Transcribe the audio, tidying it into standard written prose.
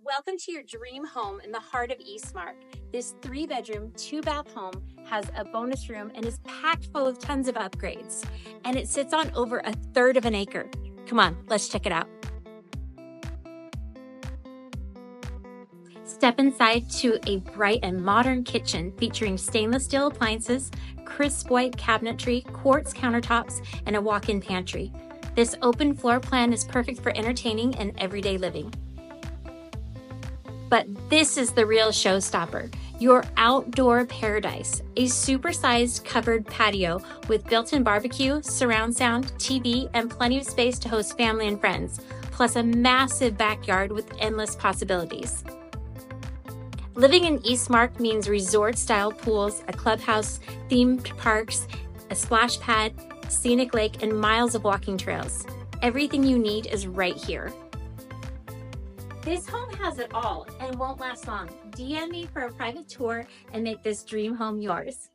Welcome to your dream home in the heart of Eastmark. This 3-bedroom, 2-bath home has a bonus room and is packed full of tons of upgrades. And it sits on over 1/3 of an acre. Come on, let's check it out. Step inside to a bright and modern kitchen featuring stainless steel appliances, crisp white cabinetry, quartz countertops, and a walk-in pantry. This open floor plan is perfect for entertaining and everyday living. But this is the real showstopper, your outdoor paradise, a supersized covered patio with built-in barbecue, surround sound, TV, and plenty of space to host family and friends, plus a massive backyard with endless possibilities. Living in Eastmark means resort-style pools, a clubhouse, themed parks, a splash pad, scenic lake, and miles of walking trails. Everything you need is right here. This home has it all and won't last long. DM me for a private tour and make this dream home yours.